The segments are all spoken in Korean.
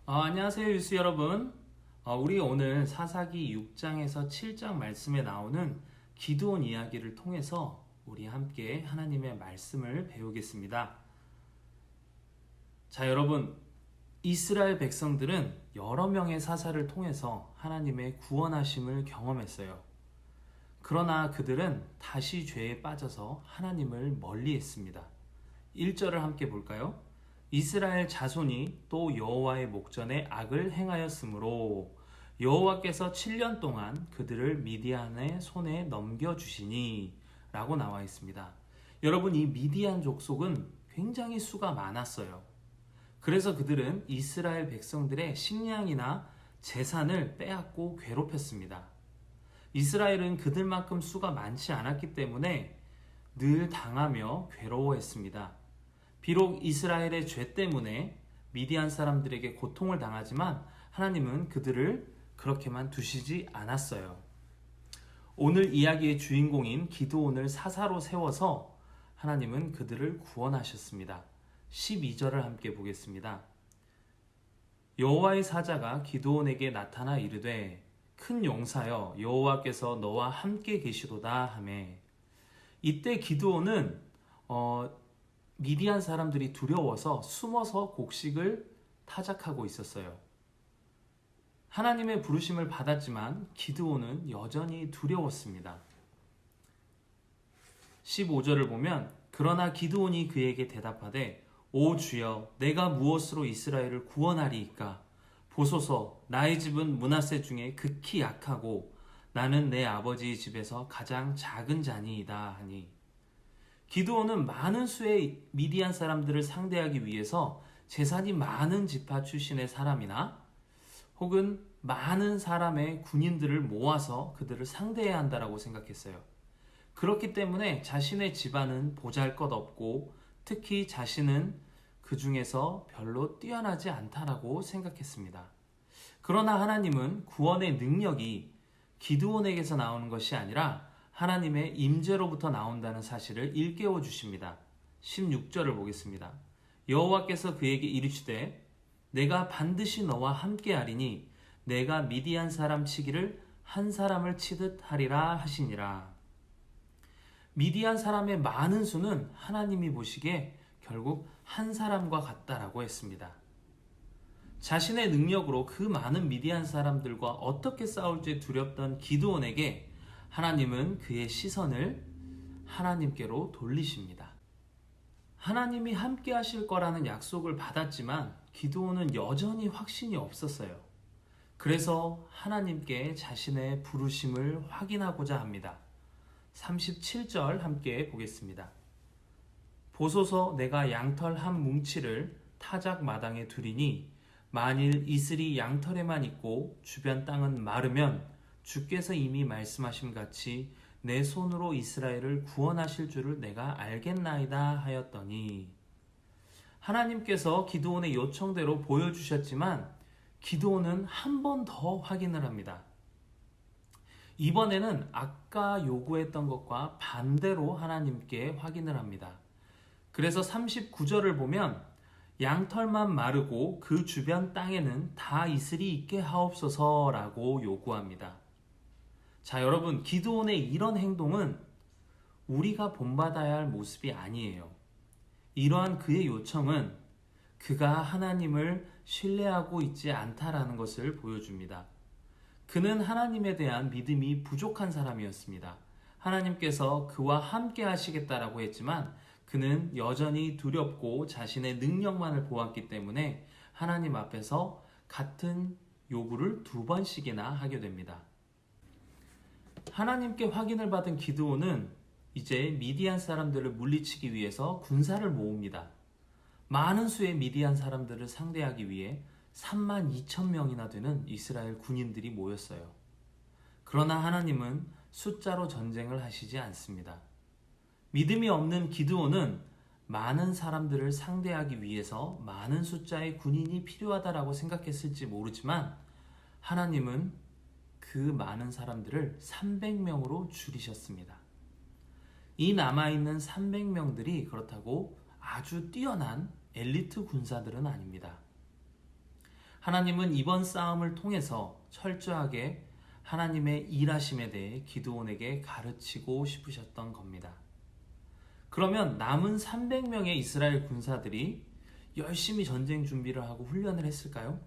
안녕하세요, 유스 여러분. 우리 오늘 사사기 6장에서 7장 말씀에 나오는 기드온 이야기를 통해서 우리 함께 하나님의 말씀을 배우겠습니다. 자, 여러분, 이스라엘 백성들은 여러 명의 사사를 통해서 하나님의 구원하심을 경험했어요. 그러나 그들은 다시 죄에 빠져서 하나님을 멀리했습니다. 1절을 함께 볼까요? 이스라엘 자손이 또 여호와의 목전에 악을 행하였으므로 여호와께서 7년 동안 그들을 미디안의 손에 넘겨주시니 라고 나와 있습니다. 여러분, 이 미디안 족속은 굉장히 수가 많았어요. 그래서 그들은 이스라엘 백성들의 식량이나 재산을 빼앗고 괴롭혔습니다. 이스라엘은 그들만큼 수가 많지 않았기 때문에 늘 당하며 괴로워했습니다. 비록 이스라엘의 죄 때문에 미디안 사람들에게 고통을 당하지만 하나님은 그들을 그렇게만 두시지 않았어요. 오늘 이야기의 주인공인 기드온을 사사로 세워서 하나님은 그들을 구원하셨습니다. 12절을 함께 보겠습니다. 여호와의 사자가 기드온에게 나타나 이르되 큰 용사여 여호와께서 너와 함께 계시도다 하매, 이때 기드온은 미디안 사람들이 두려워서 숨어서 곡식을 타작하고 있었어요. 하나님의 부르심을 받았지만 기드온은 여전히 두려웠습니다. 15절을 보면 그러나 기드온이 그에게 대답하되 오 주여 내가 무엇으로 이스라엘을 구원하리이까? 보소서 나의 집은 므낫세 중에 극히 약하고 나는 내 아버지의 집에서 가장 작은 자니이다 하니, 기드온은 많은 수의 미디안 사람들을 상대하기 위해서 재산이 많은 지파 출신의 사람이나 혹은 많은 사람의 군인들을 모아서 그들을 상대해야 한다라고 생각했어요. 그렇기 때문에 자신의 집안은 보잘것없고 특히 자신은 그 중에서 별로 뛰어나지 않다라고 생각했습니다. 그러나 하나님은 구원의 능력이 기드온에게서 나오는 것이 아니라 하나님의 임재로부터 나온다는 사실을 일깨워 주십니다. 16절을 보겠습니다. 여호와께서 그에게 이르시되 내가 반드시 너와 함께하리니 내가 미디안 사람 치기를 한 사람을 치듯 하리라 하시니라. 미디안 사람의 많은 수는 하나님이 보시기에 결국 한 사람과 같다라고 했습니다. 자신의 능력으로 그 많은 미디안 사람들과 어떻게 싸울지 두렵던 기드온에게 하나님은 그의 시선을 하나님께로 돌리십니다. 하나님이 함께 하실 거라는 약속을 받았지만 기드온은 여전히 확신이 없었어요. 그래서 하나님께 자신의 부르심을 확인하고자 합니다. 37절 함께 보겠습니다. 보소서 내가 양털 한 뭉치를 타작 마당에 두리니 만일 이슬이 양털에만 있고 주변 땅은 마르면 주께서 이미 말씀하심 같이 내 손으로 이스라엘을 구원하실 줄을 내가 알겠나이다 하였더니, 하나님께서 기드온의 요청대로 보여주셨지만 기드온은 한 번 더 확인을 합니다. 이번에는 아까 요구했던 것과 반대로 하나님께 확인을 합니다. 그래서 39절을 보면 양털만 마르고 그 주변 땅에는 다 이슬이 있게 하옵소서라고 요구합니다. 자, 여러분, 기드온의 이런 행동은 우리가 본받아야 할 모습이 아니에요. 이러한 그의 요청은 그가 하나님을 신뢰하고 있지 않다라는 것을 보여줍니다. 그는 하나님에 대한 믿음이 부족한 사람이었습니다. 하나님께서 그와 함께 하시겠다라고 했지만 그는 여전히 두렵고 자신의 능력만을 보았기 때문에 하나님 앞에서 같은 요구를 2번씩이나 하게 됩니다. 하나님께 확인을 받은 기드온은 이제 미디안 사람들을 물리치기 위해서 군사를 모읍니다. 많은 수의 미디안 사람들을 상대하기 위해 32,000명이나 되는 이스라엘 군인들이 모였어요. 그러나 하나님은 숫자로 전쟁을 하시지 않습니다. 믿음이 없는 기드온은 많은 사람들을 상대하기 위해서 많은 숫자의 군인이 필요하다라고 생각했을지 모르지만 하나님은 그 많은 사람들을 300명으로 줄이셨습니다. 이 남아있는 300명들이 그렇다고 아주 뛰어난 엘리트 군사들은 아닙니다. 하나님은 이번 싸움을 통해서 철저하게 하나님의 일하심에 대해 기드온에게 가르치고 싶으셨던 겁니다. 그러면 남은 300명의 이스라엘 군사들이 열심히 전쟁 준비를 하고 훈련을 했을까요?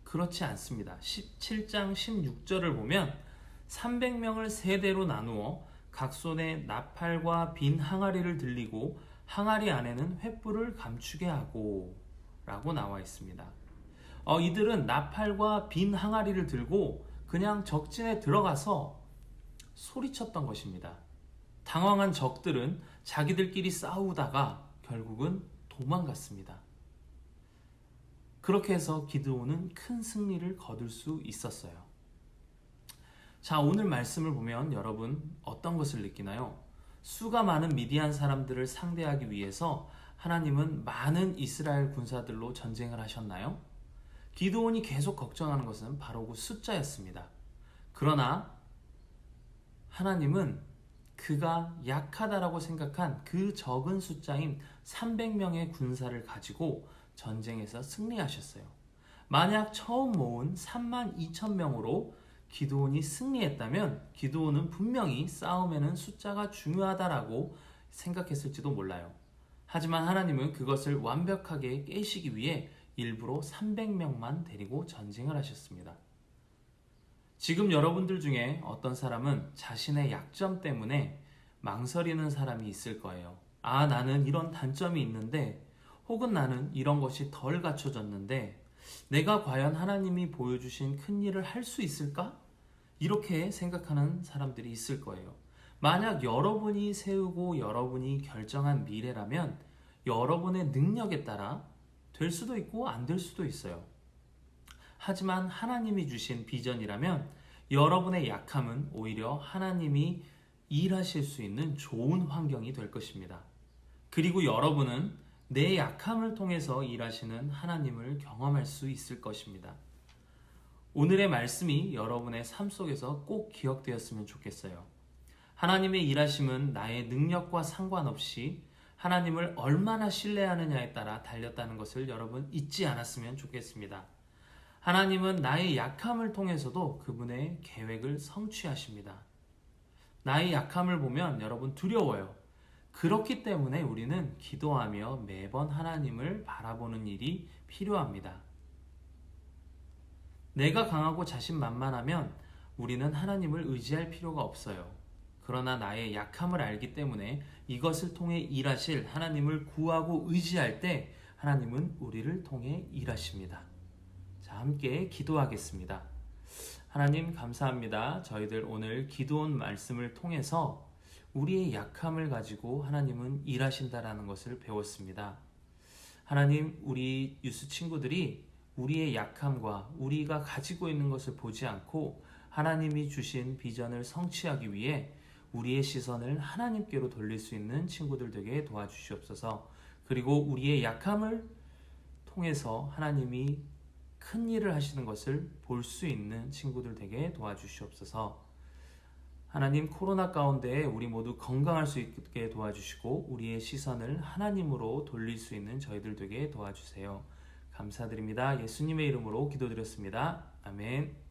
그렇지 않습니다. 17장 16절을 보면 300명을 세 대로 나누어 각 손에 나팔과 빈 항아리를 들리고 항아리 안에는 횃불을 감추게 하고 라고 나와 있습니다. 이들은 나팔과 빈 항아리를 들고 그냥 적진에 들어가서 소리쳤던 것입니다. 당황한 적들은 자기들끼리 싸우다가 결국은 도망갔습니다. 그렇게 해서 기드온은 큰 승리를 거둘 수 있었어요. 자, 오늘 말씀을 보면 여러분 어떤 것을 느끼나요? 수가 많은 미디안 사람들을 상대하기 위해서 하나님은 많은 이스라엘 군사들로 전쟁을 하셨나요? 기드온이 계속 걱정하는 것은 바로 그 숫자였습니다. 그러나 하나님은 그가 약하다라고 생각한 그 적은 숫자인 300명의 군사를 가지고 전쟁에서 승리하셨어요. 만약 처음 모은 32,000명으로 기드온이 승리했다면 기드온은 분명히 싸움에는 숫자가 중요하다라고 생각했을지도 몰라요. 하지만 하나님은 그것을 완벽하게 깨시기 위해 일부러 300명만 데리고 전쟁을 하셨습니다. 지금 여러분들 중에 어떤 사람은 자신의 약점 때문에 망설이는 사람이 있을 거예요. 나는 이런 단점이 있는데, 혹은 나는 이런 것이 덜 갖춰졌는데, 내가 과연 하나님이 보여주신 큰 일을 할 수 있을까? 이렇게 생각하는 사람들이 있을 거예요. 만약 여러분이 세우고 여러분이 결정한 미래라면 여러분의 능력에 따라 될 수도 있고 안 될 수도 있어요. 하지만 하나님이 주신 비전이라면 여러분의 약함은 오히려 하나님이 일하실 수 있는 좋은 환경이 될 것입니다. 그리고 여러분은 내 약함을 통해서 일하시는 하나님을 경험할 수 있을 것입니다. 오늘의 말씀이 여러분의 삶 속에서 꼭 기억되었으면 좋겠어요. 하나님의 일하심은 나의 능력과 상관없이 하나님을 얼마나 신뢰하느냐에 따라 달렸다는 것을 여러분 잊지 않았으면 좋겠습니다. 하나님은 나의 약함을 통해서도 그분의 계획을 성취하십니다. 나의 약함을 보면 여러분 두려워요. 그렇기 때문에 우리는 기도하며 매번 하나님을 바라보는 일이 필요합니다. 내가 강하고 자신만만하면 우리는 하나님을 의지할 필요가 없어요. 그러나 나의 약함을 알기 때문에 이것을 통해 일하실 하나님을 구하고 의지할 때 하나님은 우리를 통해 일하십니다. 자, 함께 기도하겠습니다. 하나님 감사합니다. 저희들 오늘 기도원 말씀을 통해서 우리의 약함을 가지고 하나님은 일하신다라는 것을 배웠습니다. 하나님, 우리 유스 친구들이 우리의 약함과 우리가 가지고 있는 것을 보지 않고 하나님이 주신 비전을 성취하기 위해 우리의 시선을 하나님께로 돌릴 수 있는 친구들 되게 도와주시옵소서. 그리고 우리의 약함을 통해서 하나님이 큰 일을 하시는 것을 볼 수 있는 친구들 되게 도와주시옵소서. 하나님, 코로나 가운데 우리 모두 건강할 수 있게 도와주시고 우리의 시선을 하나님으로 돌릴 수 있는 저희들 되게 도와주세요. 감사드립니다. 예수님의 이름으로 기도드렸습니다. 아멘.